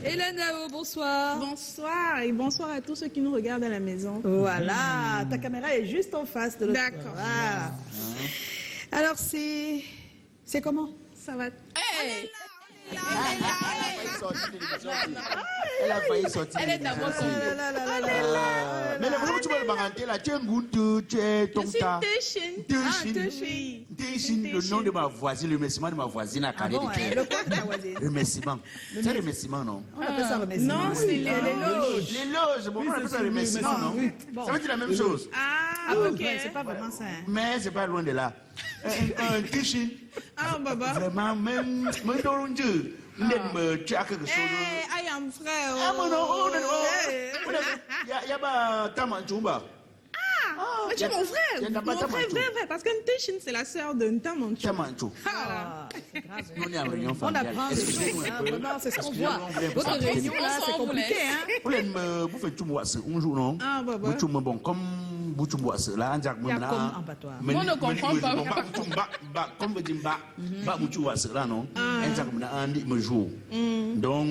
Hélène Nao, bonsoir. Bonsoir et bonsoir à tous ceux qui nous regardent à la maison. Voilà, ta caméra est juste en face de l'autre. D'accord. Voilà. Alors c'est comment? Ça va. Hey, Elle a failli sortir. Elle est d'abord son Mais le moment où tu vas le baranter là, tu es un goût, tu es ton tas. Le nom de ma voisine, le remerciement de ma voisine à Carré de Pierre. le quoi de ta voisine? Remerciement. C'est remerciement, non? On appelle ça remerciement. Non, c'est l'éloge. L'éloge, bon, on appelle ça remerciement, non? Ça veut dire la même chose. Ah, ok. C'est pas vraiment ça. Hein. Mais c'est pas loin de là. Un tichin. Ah, Baba. Vraiment, même dans le Dieu. Tu as quelque chose. Hey, I am frère. Ah, mon nom, il y a pas Tamanchumba. Mais tu es mon frère. Mon frère, vrai, parce que Nteshin, c'est la sœur de Ntamanchou. Tamanchou. Ah, c'est grave. Nous, on est en réunion On familiale. apprend des choses. Hein, vraiment, c'est ce qu'on voit. Votre réunion là, c'est compliqué. Hein. Vous faites tout moi, un jour, non? Ah, Baba. Bon, comme vous tout moi, là, on dit Il y a comme en patois. On ne comprend pas. Comme vous dites, vous tout là, non? On dit, me joue. Donc,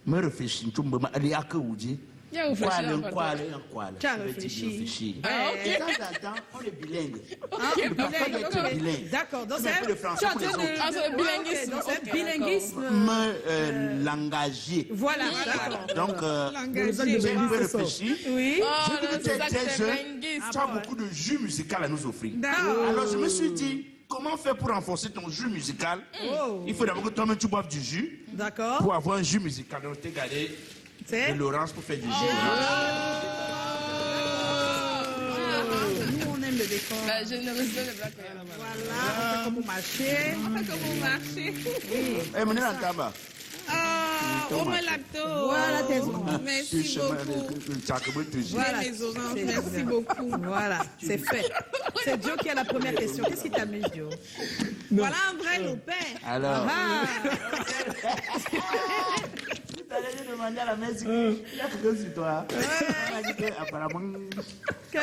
me réfléchis, tu me dis, à que vous dites. Il y a Quoi, Tu as réfléchi. Ah, ok. De temps en temps, on est bilingue. Ok, Bilingue. D'accord, donc Un peu de français pour les autres. Ah, c'est le bilinguisme. donc c'est bilinguisme. Langagier. Voilà, d'accord. Donc, Langagé. j'ai un peu réfléchi. Oui. Oh, J'ai vu que tu es très jeune, linguiste. tu as beaucoup de jus musical à nous offrir. D'accord. Alors, je me suis dit, comment faire pour renforcer ton jus musical? Il faut d'abord que toi-même tu boives du jus D'accord. pour avoir un jus musical. Donc, t'es gardé C'est de Laurence pour faire du jus. nous, on aime le décor. La générosité de Black Voilà, on fait comme au marché. On fait comme au marché. Eh, menez la table. Ah, on met lacto. Voilà tes oranges. Merci beaucoup. Voilà. Les oranges, C'est merci bien. beaucoup. Voilà, c'est fait. C'est Joe qui a la première question. Qu'est-ce qui t'amuse, Joe? Voilà un vrai lopin. Alors, Ah, tu allais demander à la messe, il y a quelque chose sur toi. Elle a dit que, apparemment. que...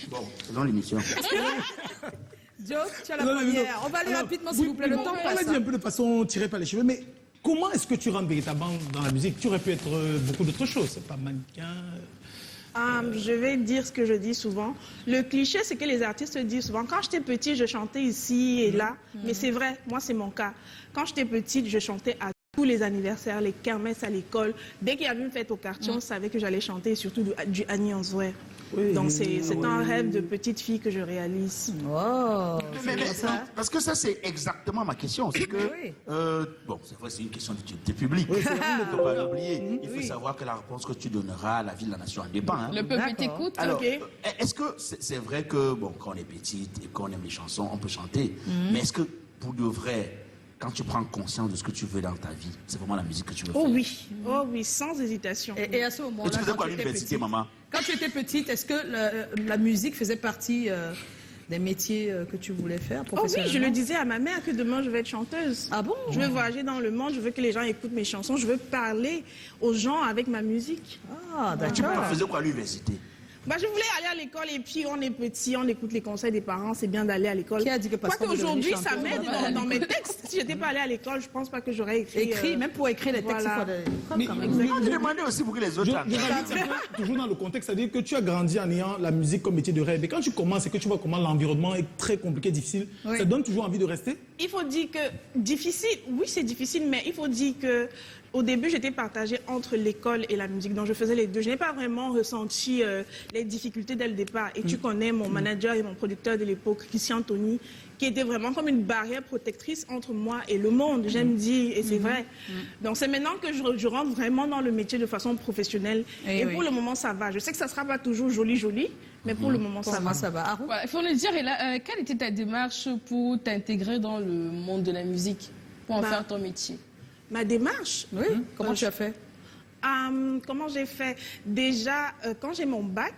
Bon, faisons l'émission. Joe, tu as la Non, non, première. non. On va aller Alors, rapidement, s'il vous plaît. Le temps On passe. l'a dit un peu de façon tirée par les cheveux, mais comment est-ce que tu rentres véritablement dans la musique? Tu aurais pu être beaucoup d'autres choses, c'est pas mannequin. Je vais dire ce que je dis souvent. Le cliché, c'est que les artistes disent souvent, quand j'étais petite, je chantais ici et là. Mais c'est vrai, moi, c'est mon cas. Quand j'étais petite, je chantais à tous les anniversaires, les kermesses à l'école. Dès qu'il y avait une fête au quartier, on savait que j'allais chanter, surtout du Annie Ansouer. Oui, Donc c'est un rêve de petite fille que je réalise. Oh, Mais, parce que ça, c'est exactement ma question. C'est que, Oui. bon, c'est vrai, c'est une question d'utilité publique. Il ne faut pas l'oublier. Il faut savoir que la réponse que tu donneras à la vie de la nation en dépend. Hein. Le peuple D'accord. t'écoute. Alors, Ok. est-ce que c'est vrai que, bon, quand on est petite et qu'on aime les chansons, on peut chanter, mais est-ce que pour de vrai, quand tu prends conscience de ce que tu veux dans ta vie, c'est vraiment la musique que tu veux faire? Oh oui, sans hésitation. Et à ce moment-là, Et tu faisais quoi à quand tu étais l'université, petite- maman? Quand tu étais petite, est-ce que la musique faisait partie des métiers que tu voulais faire Oh oui, professionnellement? je le disais à ma mère que demain je vais être chanteuse. Ah bon? Je veux voyager dans le monde, je veux que les gens écoutent mes chansons, je veux parler aux gens avec ma musique. Ah, Tu d'accord. faisais quoi à l'université? Bah, je voulais aller à l'école et puis on est petit, on écoute les conseils des parents, c'est bien d'aller à l'école. Qui a dit que parce Quoique qu'on est devenu aujourd'hui, ça chanteuse, m'aide on va pas dans mes textes. Si j'étais pas allée à l'école, je pense pas que j'aurais écrit. Écrit, même pour écrire les textes, voilà. il faut des écoles Mais- quand même. Non, je demandais aussi pour que les autres Je entendent. valide un peu, toujours dans le contexte, c'est-à-dire que tu as grandi en ayant la musique comme métier de rêve. Et quand tu commences et que tu vois comment l'environnement est très compliqué, difficile, Oui. ça donne toujours envie de rester? Il faut dire que difficile, oui c'est difficile, mais il faut dire que au début j'étais partagée entre l'école et la musique, donc je faisais les deux. Je n'ai pas vraiment ressenti les difficultés dès le départ. Et tu connais mon manager et mon producteur de l'époque, Christian Tony, qui était vraiment comme une barrière protectrice entre moi et le monde, j'aime dire, et c'est vrai. Donc c'est maintenant que je rentre vraiment dans le métier de façon professionnelle. Eh Et oui. pour le moment ça va. Je sais que ça ne sera pas toujours joli, mais pour le moment ça va. Comment ça va? Arou? Voilà, il faut le dire, et là, quelle était ta démarche pour t'intégrer dans le monde de la musique, pour en Bah, faire ton métier? Ma démarche, Oui, comment tu as fait? comment j'ai fait? Déjà, quand j'ai mon bac,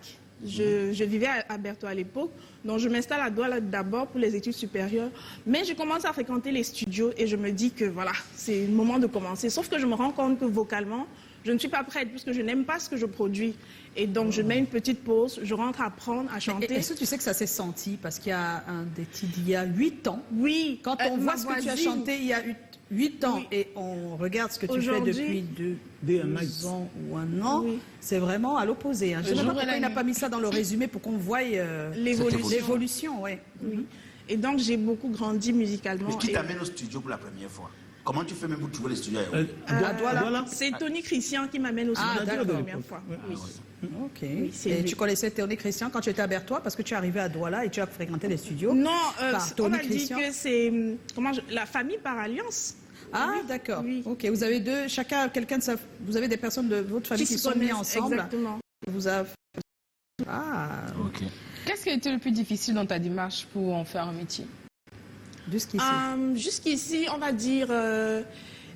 je vivais à Berthaud à l'époque, donc je m'installe à Douala d'abord pour les études supérieures. Mais je commence à fréquenter les studios et je me dis que voilà, c'est le moment de commencer. Sauf que je me rends compte que vocalement, je ne suis pas prête puisque je n'aime pas ce que je produis. Et donc je mets une petite pause, je rentre apprendre à chanter. Est-ce que tu sais que ça s'est senti? Parce qu'il y a un des titres, il y a 8 ans, Oui, quand on ma voit ce que tu as voisine- chanté il y a 8 ans Oui. et on regarde ce que tu fais Aujourd'hui- depuis Day and 2 night. ans ou 1 an, Oui. c'est vraiment à l'opposé. Hein. Je ne sais jour pas et pourquoi la il n'a nuit. pas mis ça dans le résumé pour qu'on voie L'évolution. l'évolution. Ouais. Oui. Et donc, j'ai beaucoup grandi musicalement. Mais qui et- t'amène au studio pour la première fois? Comment tu fais même pour trouver les studios à Euh, Yaoundé? À Douala. Douala. C'est Tony Christian qui m'amène au Ah, studio la d'accord. première fois. Ouais. Oui. Ok. c'est Et lui. tu connaissais Théoné Christian quand tu étais à Berthois parce que tu es arrivé à Douala et tu as fréquenté les studios. Non, Par on Tony a dit Christian. que c'est la famille par alliance. Ah, Oui. d'accord. Oui. Ok. Vous avez vous avez des personnes de votre famille qui se sont mises connaissent, ensemble. Exactement. Vous avez... Ah, Ok. Qu'est-ce qui a été le plus difficile dans ta démarche pour en faire un métier? jusqu'ici. Jusqu'ici, on va dire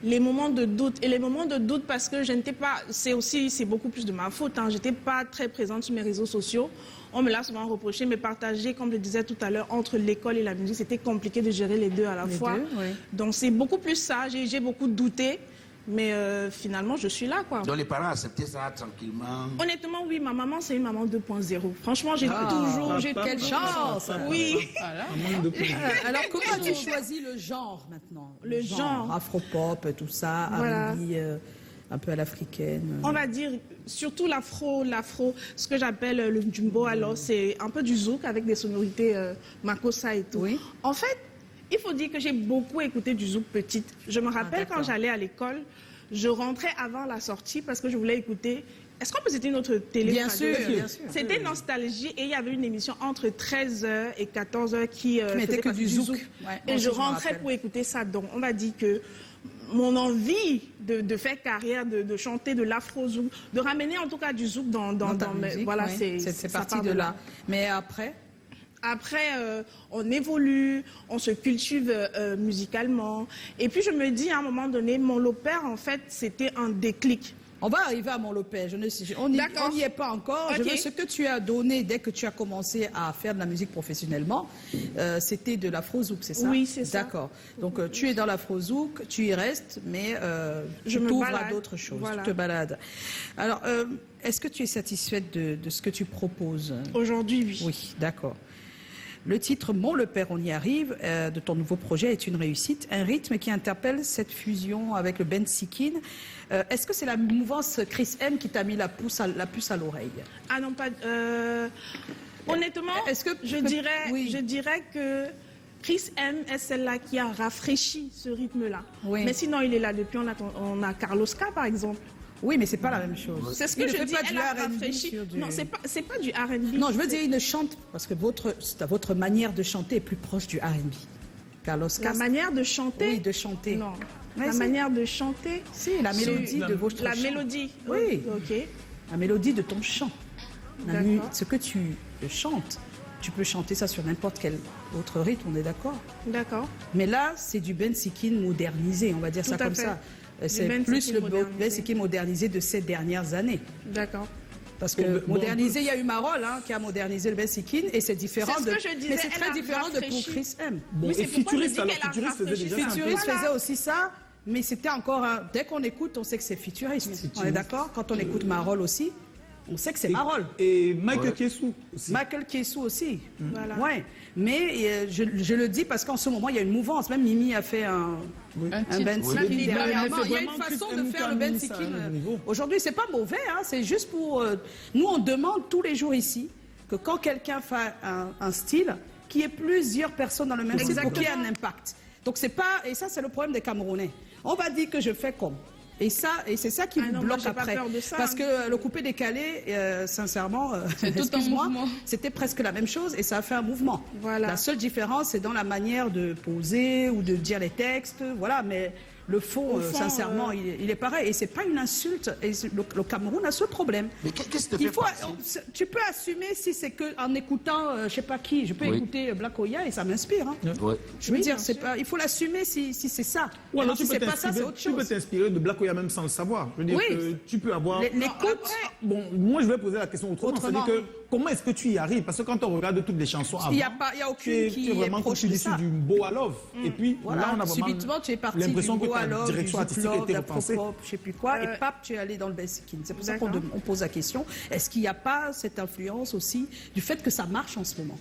les moments de doute. Et les moments de doute parce que je n'étais pas... C'est beaucoup plus de ma faute. Hein. Je n'étais pas très présente sur mes réseaux sociaux. On me l'a souvent reproché, mais partager, comme je le disais tout à l'heure, entre l'école et la musique, c'était compliqué de gérer les deux à la Les fois. deux, oui. Donc c'est beaucoup plus ça. J'ai beaucoup douté. Mais finalement, je suis là, quoi. Donc les parents acceptaient ça tranquillement. Honnêtement, oui, ma maman, c'est une maman 2.0. Franchement, j'ai Ah, toujours... quelle chance. Oui. Voilà. Un manque de plaisir. Alors, comment tu choisis le genre maintenant? Le genre. Afro-pop, tout ça, Voilà. R&B, un peu à l'africaine. On va dire surtout l'afro, ce que j'appelle le jumbo, alors c'est un peu du zouk avec des sonorités makossa et tout. Oui. En fait, il faut dire que j'ai beaucoup écouté du zouk petite. Je me rappelle d'accord. quand j'allais à l'école, je rentrais avant la sortie parce que je voulais écouter. Est-ce qu'on peut citer notre télé? Bien radio? sûr, bien sûr. C'était Nostalgie et il y avait une émission entre 13h et 14h qui mettait faisait que partie du zouk. Ouais, moi et aussi, je je me rentrais rappelle. pour écouter ça. Donc, on va dire que mon envie de faire carrière, de chanter de l'afro-zouk, de ramener en tout cas du zouk dans ta mes... musique, Voilà, ouais. c'est c'est ça parti part de là. Mais après, Après, on évolue, on se cultive musicalement. Et puis, je me dis, à un moment donné, mon Lopère, en fait, c'était un déclic. on va arriver à mon Lopez. On n'y D'accord. est pas encore. Je Ok. veux ce que tu as donné dès que tu as commencé à faire de la musique professionnellement, c'était de l'afro-zouk, c'est ça? Oui, c'est ça. D'accord. Donc, tu es dans l'afro-zouk, tu y restes, mais Je tu me t'ouvres à balade. d'autres choses. Voilà. Tu te balades. Alors, est-ce que tu es satisfaite de ce que tu proposes? Aujourd'hui, oui. Oui, d'accord. Le titre Mon le Père, on y arrive de ton nouveau projet est une réussite, un rythme qui interpelle cette fusion avec le Ben Sikin. Est-ce que c'est la mouvance Chris M qui t'a mis la puce à l'oreille? Ah non, pas... honnêtement, Est-ce que je dirais que Chris M est celle-là qui a rafraîchi ce rythme-là. Oui. Mais sinon, il est là depuis, on a Carlos K, par exemple. Oui, mais c'est pas la même chose. C'est ce Il que ne je fait dis, pas elle du a R&B rafraîchi. sur du- Non, c'est pas du R&B. Non, je veux dire, il ne chante parce que votre manière de chanter est plus proche du R&B. Carlos La Cast, manière de chanter. oui, de chanter. Non. Ouais, La si. manière de chanter. Si, la mélodie de votre La chant. mélodie. Oui. Ok. La mélodie de ton chant. D'accord. Ce que tu chantes, tu peux chanter ça sur n'importe quel autre rythme, on est d'accord? D'accord. Mais là, c'est du Ben Sikin modernisé, on va dire ça Tout à comme fait. ça. Du C'est Ben plus Sikin le modernisé. Ben Sikin modernisé de ces dernières années. D'accord. Parce que Bon, modernisé, il y a eu Marol qui a modernisé le Ben Sikin et c'est différent C'est ce que je disais, mais c'est elle très a différent de pour rafraîchi. Chris M. Bon, Oui, et c'est pourquoi je Futuriste, dis alors, qu'elle a Futuriste faisait rafraîchi déjà ça. ça un peu. Futuriste Voilà. faisait aussi ça, mais c'était encore un... Dès qu'on écoute, on sait que c'est futuriste. On est d'accord? Quand on écoute Marol aussi, on sait que c'est Marol. Et Michael Kiesou aussi. Michael Kiesou aussi. Voilà. Ouais. Mais je le dis parce qu'en ce moment, il y a une mouvance. Même Mimi a fait un Ben Sikin Oui. dernièrement. Mais Il y a c'est une vraiment façon Chris de M faire qui le a Ben mis ça à Sikin. un autre niveau. Aujourd'hui, c'est pas mauvais. C'est juste pour... nous, on demande tous les jours ici que quand quelqu'un fait un style, qu'il y ait plusieurs personnes dans le même style pour qu'il y ait un impact. Donc c'est pas... Et ça, c'est le problème des Camerounais. On va dire que je fais comme... Et c'est ça qui Ah vous non, moi, bloque j'ai pas après. peur de ça. Parce que le coupé-décalé, sincèrement, C'est tout un excuse-moi, mouvement. c'était presque la même chose et ça a fait un mouvement. Voilà. La seule différence, c'est dans la manière de poser ou de dire les textes, voilà, mais le fond, Au fond, sincèrement, il est pareil. Et c'est pas une insulte. Et le Cameroun a ce problème. Mais qu'est-ce qui te Il fait faut, penser? tu peux assumer si c'est que en écoutant, je sais pas qui, je peux Oui. écouter Black Oya et ça m'inspire. Hein. Ouais. Je veux dire, c'est pas, il faut l'assumer si c'est ça. Ou alors si tu peux c'est pas ça, c'est autre tu peux chose. t'inspirer de Black Oya même sans le savoir. Je veux dire Oui. que tu peux avoir... L'écoute. Bon, moi je vais poser la question autrement. Autrement. C'est-à-dire que comment est-ce que tu y arrives? Parce que quand on regarde toutes les chansons avant, Il y a aucune qui tu es est vraiment proche de issu ça. du Boa Love. Et puis Voilà, là, on a vraiment subitement, tu es parti du l'impression que Boa ta Love, du direction Zouk artistique a Love, été de repensée. l'afro-pop, je sais plus quoi, et pap, tu es allé dans le Ben Sikin. C'est pour ça qu'on D'accord. on pose la question. Est-ce qu'il n'y a pas cette influence aussi du fait que ça marche en ce moment?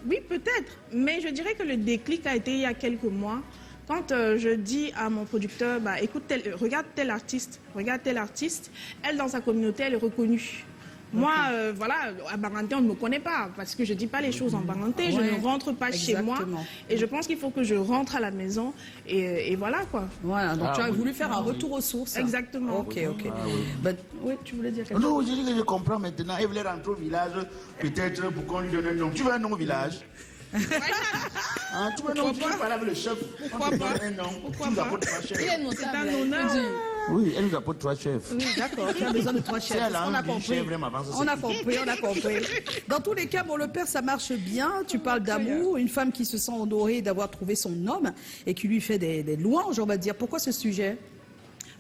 Oui, peut-être. Mais je dirais que le déclic a été il y a quelques mois Quand je dis à mon producteur, bah, écoute, regarde tel artiste, elle dans sa communauté, elle est reconnue. Moi, voilà, à Banganté, on ne me connaît pas parce que je ne dis pas les choses en Banganté, je ne rentre pas chez moi. Et je pense qu'il faut que je rentre à la maison et voilà quoi. Voilà, donc tu as voulu faire un retour aux sources. Exactement. Ok. Oui, tu voulais dire quelque chose? Non, je dis que je comprends maintenant. Elle voulait rentrer au village, peut-être pour qu'on lui donne un nom. Tu veux un nom au village? Tu veux un nom? Tu veux parler avec le chef? Pourquoi pas? Pourquoi pas? Il est notable. C'est un honneur. Oui, elle nous apporte 3 chefs. Oui, d'accord, tu as besoin de 3 chefs. On a compris. On a compris. Dans tous les cas, bon, le père, ça marche bien. Tu parles d'amour, une femme qui se sent honorée d'avoir trouvé son homme et qui lui fait des louanges, on va dire. Pourquoi ce sujet?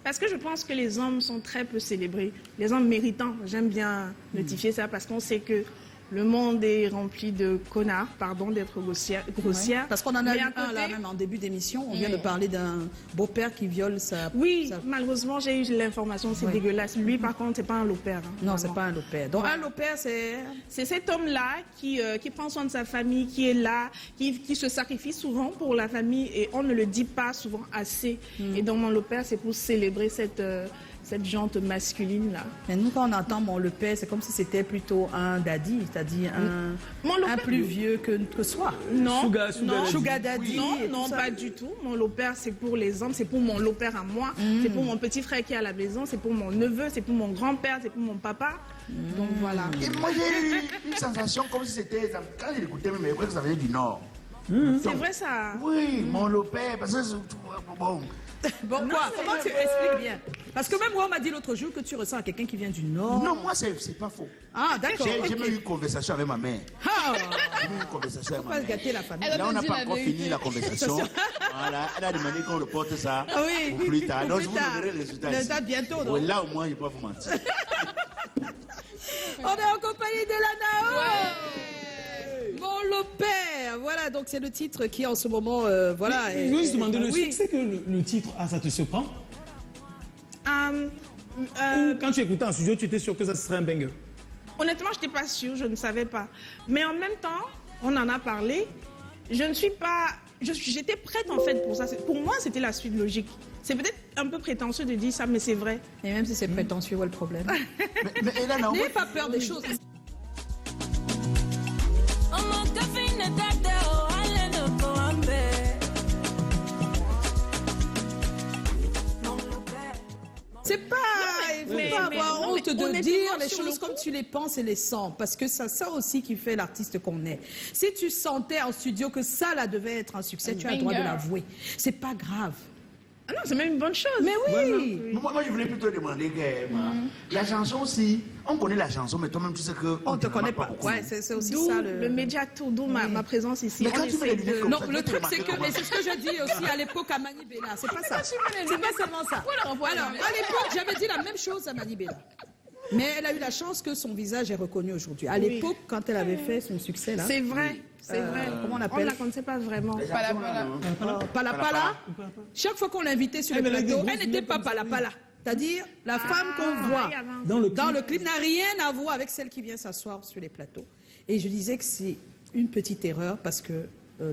Parce que je pense que les hommes sont très peu célébrés. Les hommes méritants, j'aime bien notifier ça parce qu'on sait que le monde est rempli de connards, pardon d'être grossière. Ouais, parce qu'on en a eu un là même en début d'émission. On vient de parler d'un beau-père qui viole sa... Oui, malheureusement, j'ai eu l'information, c'est dégueulasse. Lui, par contre, c'est pas un lopère. Hein, non, c'est pas un lopère. Donc un lopère, c'est... C'est cet homme-là qui prend soin de sa famille, qui est là, qui se sacrifie souvent pour la famille et on ne le dit pas souvent assez. Et dans mon lopère, c'est pour célébrer cette jante masculine là. Mais nous quand on entend mon le père, c'est comme si c'était plutôt un daddy, c'est-à-dire un plus vieux que soi. Non, sugar daddy. Non, pas du tout. Mon lopère c'est pour les hommes, c'est pour mon lopère à moi, c'est pour mon petit frère qui est à la maison, c'est pour mon neveu, c'est pour mon grand-père, c'est pour mon papa. Donc voilà. Et moi j'ai eu une sensation comme si c'était, quand j'ai écouté, mais je crois que ça venait du Nord. C'est vrai ça. Oui, mon lopère, parce que bon. Bon, quoi? Comment tu expliques bien? Parce que même moi, on m'a dit l'autre jour que tu ressens quelqu'un qui vient du Nord. Non, moi, c'est pas faux. Ah, d'accord. J'ai même eu une conversation avec ma mère. J'ai eu une conversation avec ma mère. Gâter la famille. Là, on n'a pas encore fini la conversation. Voilà, elle a demandé qu'on reporte ça pour plus tard. Donc, je vous donnerai le résultat ici. Bientôt, donc. Oui, là, au moins, je ne vais pas vous mentir. On est en compagnie de Lanao. Bon, le père, voilà, donc c'est le titre qui en ce moment, voilà. Je veux juste demander le succès que le titre a, ça te surprend? Ou quand tu écoutais en studio, tu étais sûr que ça serait un banger? Honnêtement, je n'étais pas sûre, je ne savais pas. Mais en même temps, on en a parlé. Je ne suis pas... J'étais prête en fait pour ça. Pour moi, c'était la suite logique. C'est peut-être un peu prétentieux de dire ça, mais c'est vrai. Et même si c'est prétentieux, où est le problème? N'ayez pas peur des choses. C'est pas... Il ne faut pas avoir honte de dire les choses comme tu les penses et les sens. Parce que c'est ça aussi qui fait l'artiste qu'on est. Si tu sentais en studio que ça, là, devait être un succès, tu as le droit de l'avouer. C'est pas grave. Ah non, c'est même une bonne chose. Mais oui. Moi, je voulais plutôt demander que la chanson aussi, on connaît la chanson, mais toi-même, tu sais qu'on ne te connaît pas. Ouais, c'est aussi ça le médiato, d'où ma présence ici. Mais quand tu fais les non, le truc, c'est que, mais c'est ce que je dis aussi à l'époque à Manibela. C'est pas ça. C'est pas seulement ça. Alors, à l'époque, j'avais dit la même chose à Manibela. Mais elle a eu la chance que son visage est reconnu aujourd'hui. À l'époque, quand elle avait fait son succès, là. C'est vrai. C'est vrai. Comment on appelle? On ne la connaissait pas vraiment. Palapala. Chaque fois qu'on l'invitait sur le plateau, elle n'était pas Palapala. C'est-à-dire, la femme qu'on voit dans le clip n'a rien à voir avec celle qui vient s'asseoir sur les plateaux. Et je disais que c'est une petite erreur parce que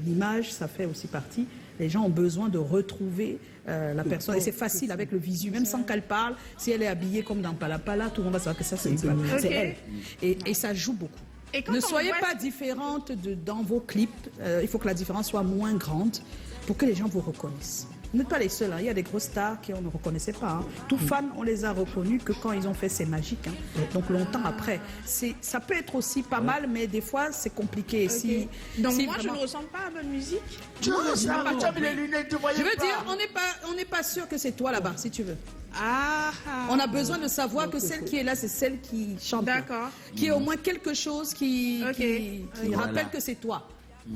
l'image, ça fait aussi partie. Les gens ont besoin de retrouver la personne. Et c'est facile avec le visu, même sans qu'elle parle. Si elle est habillée comme dans Palapala, tout le monde va savoir que ça, c'est elle. Et ça joue beaucoup. Ne soyez pas différente dans vos clips. Il faut que la différence soit moins grande pour que les gens vous reconnaissent. Vous n'êtes pas les seuls. Hein. Il y a des grosses stars qu'on ne reconnaissait pas. Hein. Tout fan, on les a reconnus que quand ils ont fait C'est Magique. Hein. Donc longtemps après. Ça peut être aussi pas mal, mais des fois, c'est compliqué. Okay. Donc moi, je ne ressens pas à bonne musique. Tu as mis les lunettes, tu voyais pas. Je veux dire, on n'est pas sûr que c'est toi là-bas, si tu veux. Ah, on a besoin de savoir que celle qui est là, c'est celle qui chante. D'accord. Qui est au moins quelque chose qui rappelle que c'est toi.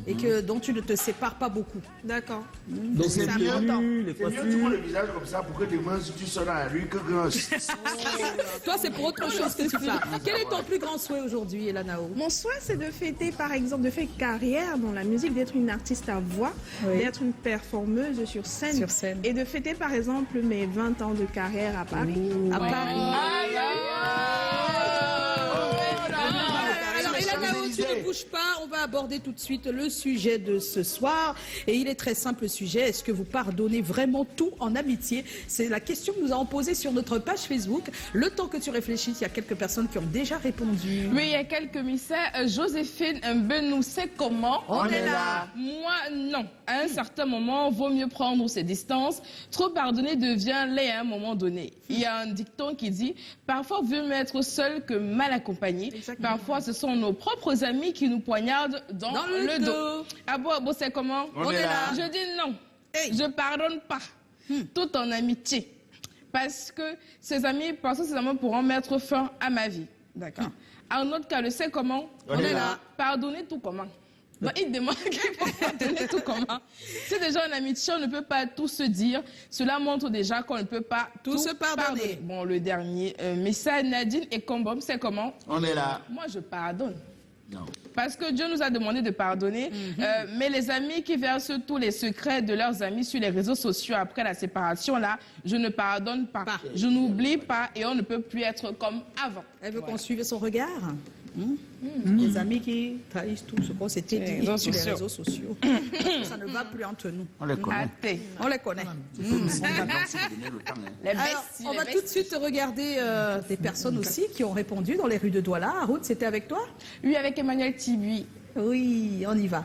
Et dont tu ne te sépares pas beaucoup. D'accord. Donc c'est mieux, tu vois le visage comme ça pour que demain, si tu sors dans la rue, que... Toi, c'est pour autre chose que tu fais. Quel est ton plus grand souhait aujourd'hui, Lanao? Mon souhait, c'est de fêter, par exemple, de faire carrière dans la musique, d'être une artiste à voix, d'être une performeuse sur scène. Et de fêter, par exemple, mes 20 ans de carrière à Paris. À Paris. Cacao, tu ne bouges pas. On va aborder tout de suite le sujet de ce soir. Et il est très simple le sujet. Est-ce que vous pardonnez vraiment tout en amitié? C'est la question que nous avons posée sur notre page Facebook. Le temps que tu réfléchisses, il y a quelques personnes qui ont déjà répondu. Oui, il y a quelques messages. Joséphine Benou, c'est comment? On est là. Moi, non. À un certain moment, vaut mieux prendre ses distances. Trop pardonner devient laid à un moment donné. Il y a un dicton qui dit « Parfois, vaut mieux être seul que mal accompagné. » Parfois, ce sont nos propres amis qui nous poignardent dans le dos. Ah bon, c'est comment? On est là. Je dis non. Je pardonne pas. Tout en amitié. Parce que ces amis pourront mettre fin à ma vie. D'accord. En autre cas, le c'est comment? On est là. Pardonner tout comment? Donc, il demande qu'il faut pardonner tout comment. Si déjà en amitié, on ne peut pas tout se dire, cela montre déjà qu'on ne peut pas tout se pardonner. Bon, le dernier message, Nadine et Combom, c'est comment? On est là. Moi, je pardonne. Non. Parce que Dieu nous a demandé de pardonner, mais les amis qui versent tous les secrets de leurs amis sur les réseaux sociaux après la séparation, là, je ne pardonne pas. Je n'oublie pas et on ne peut plus être comme avant. Elle veut qu'on suive son regard. Les amis qui trahissent tout ce qu'on s'était dit sur les réseaux sociaux. Ça ne va plus entre nous. On les connaît. Athée. On les connaît. Les Alors, besties, on les va besties. tout de suite regarder des personnes aussi qui ont répondu dans les rues de Douala. Harout, c'était avec toi? Oui, avec Emmanuel Tibi. Oui, on y va.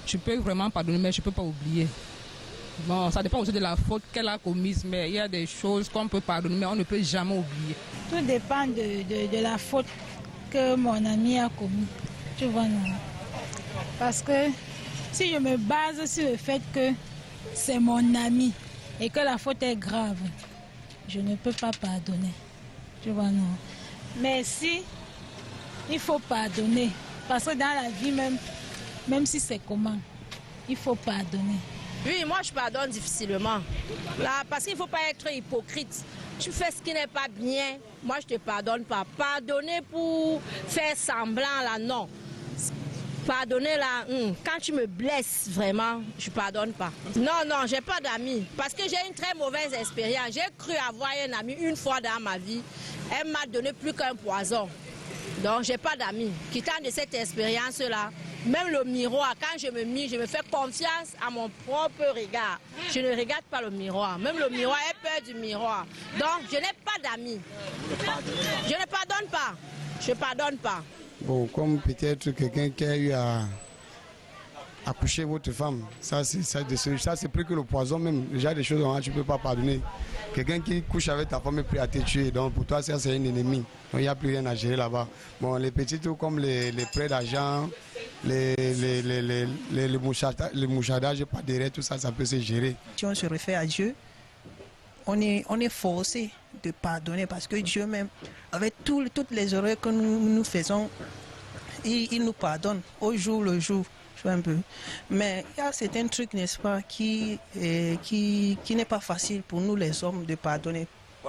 Je peux vraiment pardonner, mais je ne peux pas oublier. Bon, ça dépend aussi de la faute qu'elle a commise, mais il y a des choses qu'on peut pardonner, mais on ne peut jamais oublier. Tout dépend de la faute que mon ami a commis. Tu vois, non? Parce que si je me base sur le fait que c'est mon ami et que la faute est grave, je ne peux pas pardonner. Tu vois, non? Mais si il faut pardonner, parce que dans la vie même si c'est comment, il faut pardonner. Oui, moi je pardonne difficilement. Là, parce qu'il ne faut pas être hypocrite. Tu fais ce qui n'est pas bien, moi je ne te pardonne pas. Pardonner pour faire semblant là, non. Pardonner là, quand tu me blesses vraiment, je ne pardonne pas. Non, non, j'ai pas d'amis. Parce que j'ai une très mauvaise expérience. J'ai cru avoir un ami une fois dans ma vie. Elle m'a donné plus qu'un poison. Donc j'ai pas d'amis. Quittant de cette expérience-là, même le miroir, quand je me mire, je me fais confiance à mon propre regard. Je ne regarde pas le miroir. Même le miroir, j'ai peur du miroir. Donc je n'ai pas d'amis. Je ne pardonne pas. Je ne pardonne pas. Bon, comme peut-être quelqu'un qui a eu à coucher votre femme, ça c'est plus que le poison même. Déjà des choses que tu ne peux pas pardonner. Quelqu'un qui couche avec ta femme est prêt à te tuer. Donc pour toi, ça c'est un ennemi. Donc il n'y a plus rien à gérer là-bas. Bon, les petits trucs comme les prêts d'argent, les mouchardages, pas derrière, tout ça, ça peut se gérer. Si on se réfère à Dieu, on est forcé de pardonner parce que Dieu même, avec toutes les erreurs que nous faisons, il nous pardonne au jour le jour. Un peu. Mais il y a certains trucs, n'est-ce pas, qui n'est pas facile pour nous les hommes de pardonner,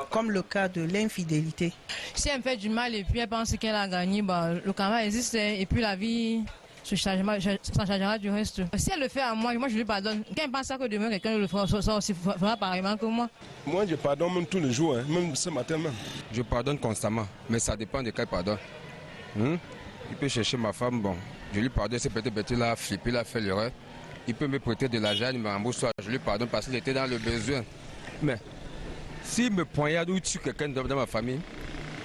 comme le cas de l'infidélité. Si elle me fait du mal et puis elle pense qu'elle a gagné, bah, le karma existe et puis la vie s'en chargera du reste. Si elle le fait à moi je lui pardonne. Quand elle pense que demain quelqu'un le fera pareillement que moi. Moi je pardonne même tous les jours, hein, même ce matin même. Je pardonne constamment, mais ça dépend de quel pardon. Il peut chercher ma femme, bon. Je lui pardonne, c'est peut-être il a flippé, il a fait l'erreur. Il peut me prêter de l'argent, il me rembourse, je lui pardonne parce qu'il était dans le besoin. Mais s'il me poignarde ou tue quelqu'un dans ma famille,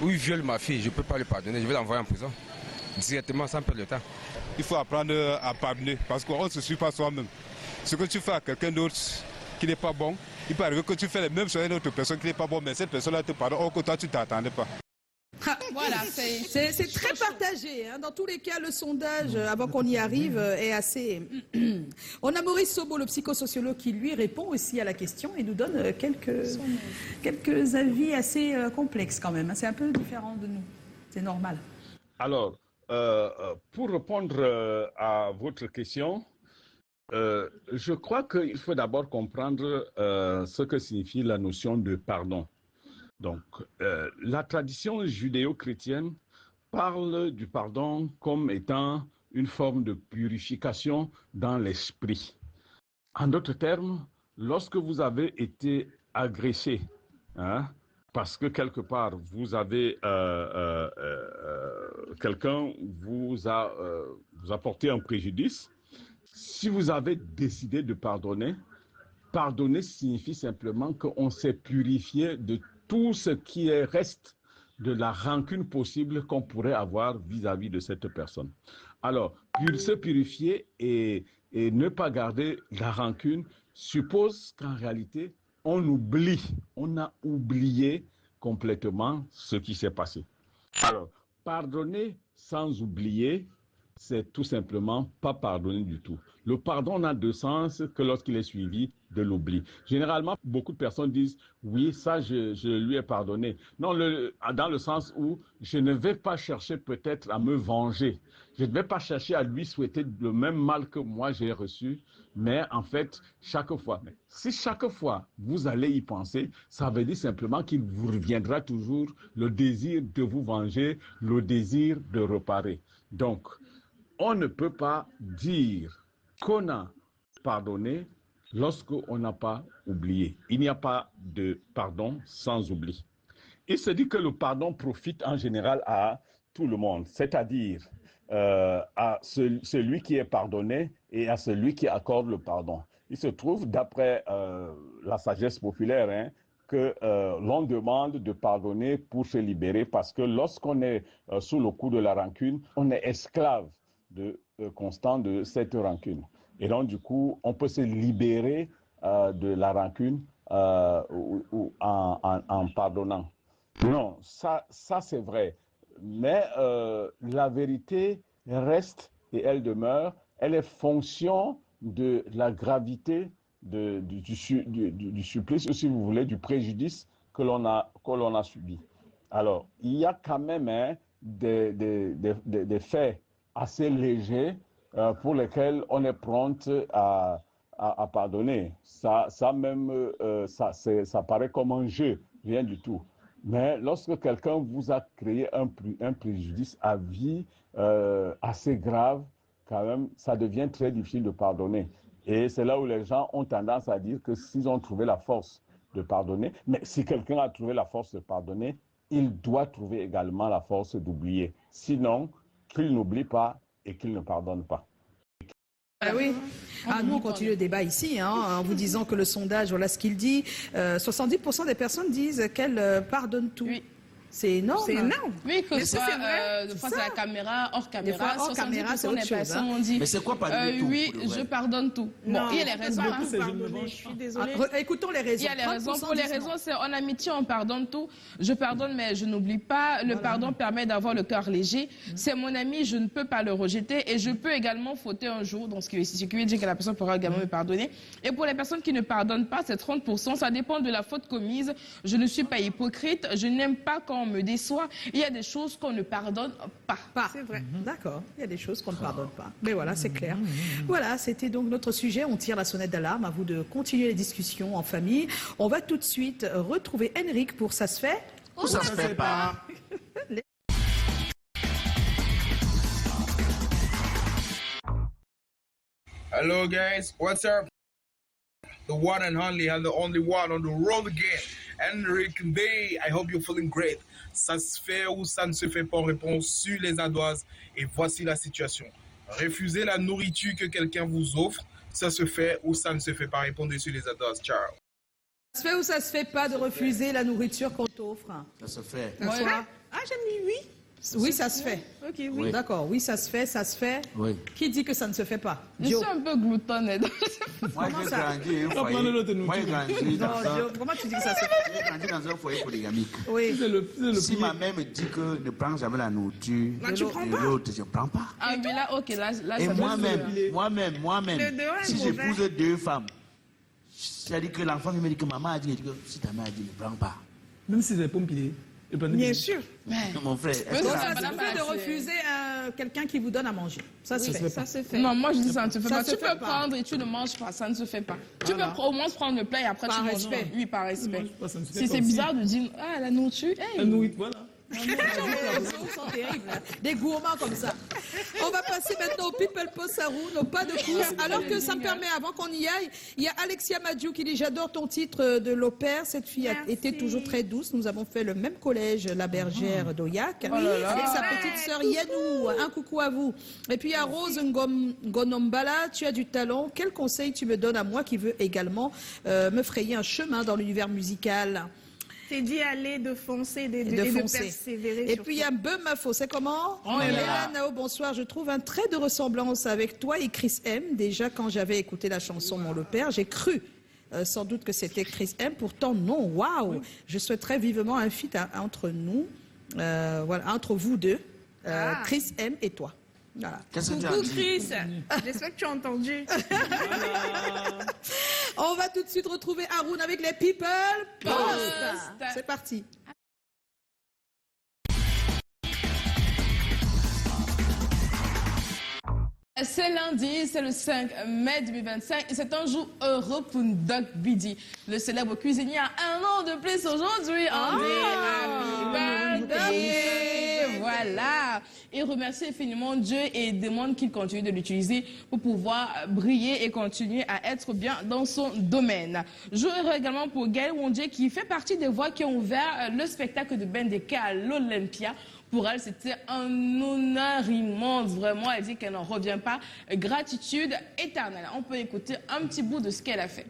ou il viole ma fille, je ne peux pas lui pardonner, je vais l'envoyer en prison. Directement, sans perdre de temps. Il faut apprendre à pardonner parce qu'on ne se suit pas soi-même. Ce que tu fais à quelqu'un d'autre qui n'est pas bon, il peut arriver que tu fais les mêmes choses à une autre personne qui n'est pas bonne, mais cette personne-là te pardonne, or que toi tu ne t'attendais pas. Voilà, c'est très partagé. Hein. Dans tous les cas, le sondage, avant qu'on y arrive, est assez... On a Maurice Sobo, le psychosociologue, qui lui répond aussi à la question et nous donne quelques avis assez complexes quand même. C'est un peu différent de nous. C'est normal. Alors, pour répondre à votre question, je crois qu'il faut d'abord comprendre ce que signifie la notion de pardon. Donc, la tradition judéo-chrétienne parle du pardon comme étant une forme de purification dans l'esprit. En d'autres termes, lorsque vous avez été agressé parce que quelque part, vous avez quelqu'un vous a porté un préjudice. Si vous avez décidé de pardonner, pardonner signifie simplement qu'on s'est purifié de tout ce qui reste de la rancune possible qu'on pourrait avoir vis-à-vis de cette personne. Alors, se purifier et ne pas garder la rancune suppose qu'en réalité, on a oublié complètement ce qui s'est passé. Alors, pardonner sans oublier, c'est tout simplement pas pardonner du tout. Le pardon n'a de sens que lorsqu'il est suivi de l'oubli. Généralement, beaucoup de personnes disent « oui, ça, je lui ai pardonné ». Non, dans le sens où je ne vais pas chercher peut-être à me venger. Je ne vais pas chercher à lui souhaiter le même mal que moi j'ai reçu, mais en fait, si chaque fois vous allez y penser, ça veut dire simplement qu'il vous reviendra toujours le désir de vous venger, le désir de réparer. Donc, on ne peut pas dire qu'on a pardonné lorsqu'on n'a pas oublié. Il n'y a pas de pardon sans oubli. Il se dit que le pardon profite en général à tout le monde, c'est-à-dire à celui qui est pardonné et à celui qui accorde le pardon. Il se trouve, d'après la sagesse populaire, que l'on demande de pardonner pour se libérer parce que lorsqu'on est sous le coup de la rancune, on est esclave constant de cette rancune. Et donc, du coup, on peut se libérer de la rancune en pardonnant. Non, ça c'est vrai. Mais la vérité reste et elle demeure. Elle est fonction de la gravité du supplice, ou si vous voulez, du préjudice que l'on a subi. Alors, il y a quand même des faits assez légers pour lesquels on est prompte à pardonner. Ça paraît comme un jeu, rien du tout. Mais lorsque quelqu'un vous a créé un préjudice à vie assez grave, quand même, ça devient très difficile de pardonner. Et c'est là où les gens ont tendance à dire que s'ils ont trouvé la force de pardonner, mais si quelqu'un a trouvé la force de pardonner, il doit trouver également la force d'oublier. Sinon, qu'il n'oublie pas et qu'il ne pardonne pas. Ah oui. Nous, on continue le débat ici, en vous disant que le sondage, voilà ce qu'il dit. 70% des personnes disent qu'elles pardonnent tout. Oui. C'est énorme. C'est énorme. Oui, que ce soit face à la caméra, hors caméra, hors caméra, c'est autre chose. On dit, mais c'est quoi pardonner tout? Oui, je pardonne tout. Bon, il y a les raisons. Je suis désolée. Écoutons les raisons. Il y a les raisons. Pour les raisons, c'est en amitié, on pardonne tout. Je pardonne, mais je n'oublie pas. Le pardon permet d'avoir le cœur léger. C'est mon ami, je ne peux pas le rejeter. Et je peux également fauter un jour. Donc, ce qui veut dire que la personne pourra également me pardonner. Et pour les personnes qui ne pardonnent pas, c'est 30%. Ça dépend de la faute commise. Je ne suis pas hypocrite. Je n'aime pas quand on me déçoit. Il y a des choses qu'on ne pardonne pas. C'est vrai. D'accord. Il y a des choses qu'on ne pardonne pas. Mais voilà, c'est clair. Voilà, c'était donc notre sujet. On tire la sonnette d'alarme. À vous de continuer les discussions en famille. On va tout de suite retrouver Henrik pour Ça se fait ou ça se fait pas. Hello guys, what's up? The one and only one on the road again. Henrik Day, I hope you're feeling great. Ça se fait ou ça ne se fait pas en réponse sur les ardoises. Et voici la situation. Refuser la nourriture que quelqu'un vous offre, ça se fait ou ça ne se fait pas. Répondez sur les ardoises. Ciao. Ça se fait ou ça se fait pas de refuser la nourriture qu'on t'offre? Ça se fait. J'ai mis oui. Oui, ça se fait. Ok, oui. D'accord, oui, ça se fait, ça se fait. Oui. Qui dit que ça ne se fait pas? Je suis un peu gloutonne. Moi, j'ai grandi au foyer. Moi, j'ai grandi dans comment tu dis que ça se fait? J'ai grandi dans un foyer polygamique. Oui. Si ma mère me dit que ne prends jamais la nourriture de l'autre, je ne prends pas. Ah, mais là, ok, là, et moi-même, si j'épouse deux femmes, c'est-à-dire que l'enfant me dit que maman a dit que si ta mère a dit ne prends pas. Même si c'est pompier. Bien sûr. Mon frère. Ça se fait de refuser quelqu'un qui vous donne à manger. Ça se fait. Ça se fait. Non, moi je dis ça ne se fait pas. Tu peux prendre et tu ne manges pas, ça ne se fait pas. Tu peux au moins prendre le plat et après tu manges. Oui, par respect. Si c'est bizarre de dire, ah, la nourriture. La nourriture, voilà. Ils sont terribles, hein. Des gourmands comme ça. On va passer maintenant au People Post Sarou, nos pas de course. Alors que ça me permet, avant qu'on y aille, il y a Alexia Madiou qui dit « J'adore ton titre de l'opère. Cette fille a été toujours très douce. Nous avons fait le même collège, la Bergère d'Oyac. Et sa petite sœur Yanou. Un coucou à vous. Et puis il y a Rose Ngonombala. Tu as du talent. Quel conseil tu me donnes à moi qui veux également me frayer un chemin dans l'univers musical ?» C'est d'y aller, de foncer, de persévérer. Et puis il y a Beumafo, c'est comment? Nao, bonsoir. Je trouve un trait de ressemblance avec toi et Chris M. Déjà quand j'avais écouté la chanson Mon le Père, j'ai cru sans doute que c'était Chris M. Pourtant non. Waouh. Je souhaiterais vivement un feat entre nous, voilà, entre vous deux, Chris M. et toi. Voilà. Coucou Chris, j'espère que tu as entendu. On va tout de suite retrouver Haroun avec les People Post. C'est parti. C'est lundi, c'est le 5 mai 2025 et c'est un jour heureux pour Doc Bidi. Le célèbre cuisinier a 1 an de plus aujourd'hui. Happy birthday! Voilà. Il remercie infiniment Dieu et demande qu'il continue de l'utiliser pour pouvoir briller et continuer à être bien dans son domaine. Jour heureux également pour Gaël Wondje qui fait partie des voix qui ont ouvert le spectacle de Bendeka à l'Olympia. Pour elle, c'était un honneur immense, vraiment. Elle dit qu'elle n'en revient pas. Gratitude éternelle. On peut écouter un petit bout de ce qu'elle a fait.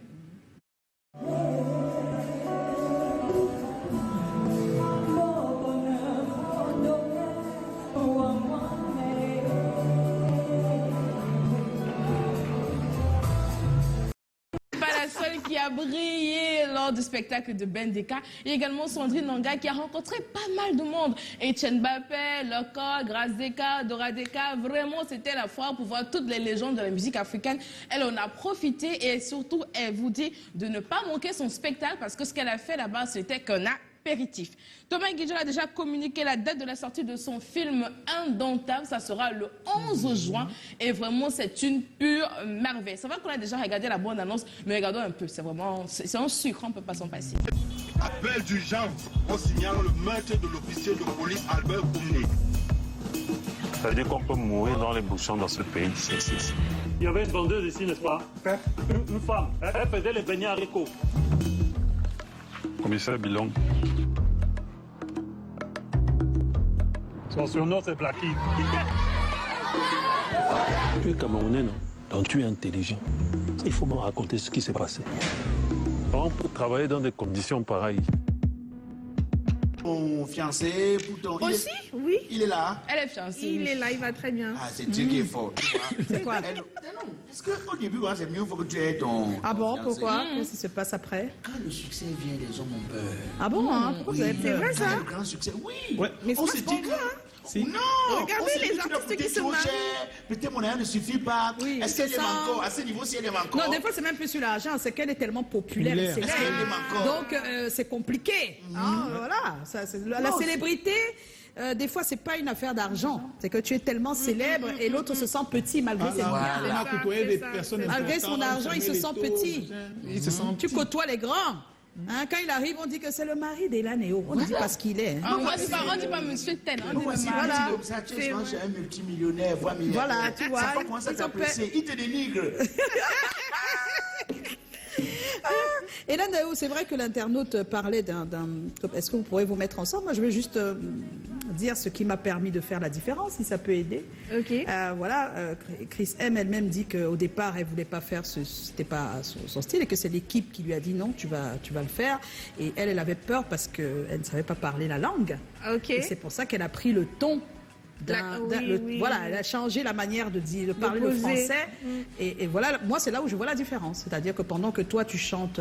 Qui a brillé lors du spectacle de Bendeka. Il y a également Sandrine Nanga qui a rencontré pas mal de monde. Etienne Bappé, Loco, Grazeka, Doradeka. Vraiment, c'était la foire pour voir toutes les légendes de la musique africaine. Elle en a profité et surtout, elle vous dit de ne pas manquer son spectacle parce que ce qu'elle a fait là-bas, c'était qu'un apéritif. Thomas Guidjol a déjà communiqué la date de la sortie de son film Indomptable. Ça sera le 11 juin. Et vraiment, c'est une pure merveille. C'est vrai qu'on a déjà regardé la bande-annonce, mais regardons un peu. C'est vraiment, c'est un sucre, on ne peut pas s'en passer. Appel d'urgence en signalant le meurtre de l'officier de police Albert Koumé. Ça veut dire qu'on peut mourir dans les bouchons dans ce pays. Il y avait une vendeuse ici, n'est-ce pas? Une femme. Elle faisait les beignets haricots. Commissaire Bilong. Son surnom, c'est Blacky. Tu es Camerounais, non? Donc tu es intelligent. Il faut me raconter ce qui s'est passé. On peut travailler dans des conditions pareilles. Ton fiancé, pour ton... Aussi, oui. Il est là. Elle est fiancée. Il est là, il va très bien. Ah, c'est Dieu qui est fort. C'est quoi? Parce qu'au début, c'est mieux faut que tu aies ton... Ah bon, fiancé. pourquoi? Qu'est-ce qui se passe après? Quand le succès vient, les gens ont peur. Ah bon, hein? Pourquoi vous avez peur? C'est vrai ça? Le grand succès, oui. Ouais. Mais On c'est se pas dit bon, que... hein? Si. Non. Regardez les artistes qui se marient. Peut-être mon argent ne suffit pas. Oui, est-ce qu'elle aime encore? À ce niveau, si elle aime encore? Non, des fois, c'est même plus sur l'argent, c'est qu'elle est tellement populaire et Est-ce qu'elle aime encore? Donc, c'est compliqué. Hein, voilà. Ça, la célébrité, des fois, c'est pas une affaire d'argent. C'est que tu es tellement célèbre et l'autre se sent petit malgré ses On a côtoyé des personnes malgré son argent, il se sent petit. Il se sent Tu côtoies les grands. Hein, quand il arrive, on dit que c'est le mari d'Elanéo. On ne dit pas ce qu'il est. On ne dit pas monsieur tel, on dit le mari. Voilà. Comme ça, tu es un multimillionnaire, voire milliardaire. Voilà, tu vois. Ça va commencer à t'apprécier. Il te dénigre. Et là, c'est vrai que l'internaute parlait d'un... Est-ce que vous pourrez vous mettre ensemble? Moi, je vais juste dire ce qui m'a permis de faire la différence, si ça peut aider. Ok. Voilà, Chris M elle-même dit qu'au départ, elle ne voulait pas faire c'était pas son style et que c'est l'équipe qui lui a dit non, tu vas le faire. Et elle avait peur parce qu'elle ne savait pas parler la langue. Ok. Et c'est pour ça qu'elle a pris le ton. Voilà, elle a changé la manière de parler le français. Et voilà, moi, c'est là où je vois la différence. C'est-à-dire que pendant que toi, tu chantes...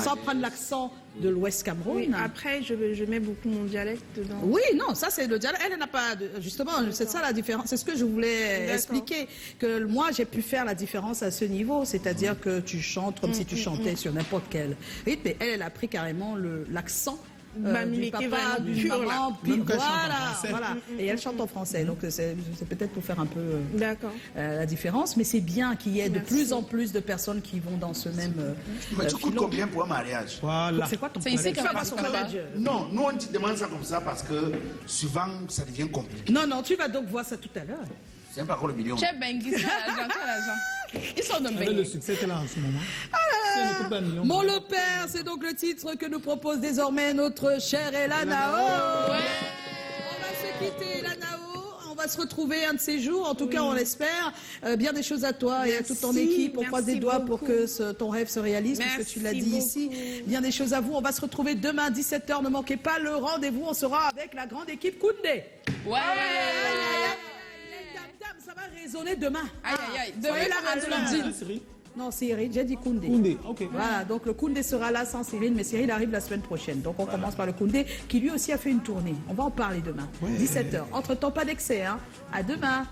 sans prendre l'accent de l'Ouest Cameroun. Oui, après, je mets beaucoup mon dialecte dedans. Oui, non, ça c'est le dialecte. Elle n'a pas... Justement, c'est ça la différence. C'est ce que je voulais expliquer. Que moi, j'ai pu faire la différence à ce niveau. C'est-à-dire que tu chantes comme si tu chantais sur n'importe quel rythme. Mais elle a pris carrément l'accent du papa, du maman, voilà. Et elle chante en français, donc c'est peut-être pour faire un peu la différence, mais c'est bien qu'il y ait de plus en plus de personnes qui vont dans ce même. Mais tu coûtes combien pour un mariage? Voilà. C'est quoi ton mariage? C'est ici qu'on va son mariage. Non, nous on te demande ça comme ça parce que souvent ça devient compliqué. Non, tu vas donc voir ça tout à l'heure. C'est pas encore le million. Chef Bengi, c'est l'argent. Ils sont de Bengi. Le succès qu'elle a en ce moment. Mon le père, c'est donc le titre que nous propose désormais notre chère Elanao. On va se quitter, Elanao. On va se retrouver un de ces jours, en tout cas on l'espère. Bien des choses à toi et à toute ton équipe. On croise les doigts pour que ton rêve se réalise, puisque tu l'as dit ici. Bien des choses à vous. On va se retrouver demain 17h. Ne manquez pas le rendez-vous. On sera avec la grande équipe Koundé. Ouais. Ça va résonner demain. Aïe. Soyez là, non, Cyril, j'ai dit Koundé. Koundé, ok. Voilà, donc le Koundé sera là sans Cyril, mais Cyril arrive la semaine prochaine. Donc on commence par le Koundé, qui lui aussi a fait une tournée. On va en parler demain, 17h. Entre-temps, pas d'excès, hein. À demain.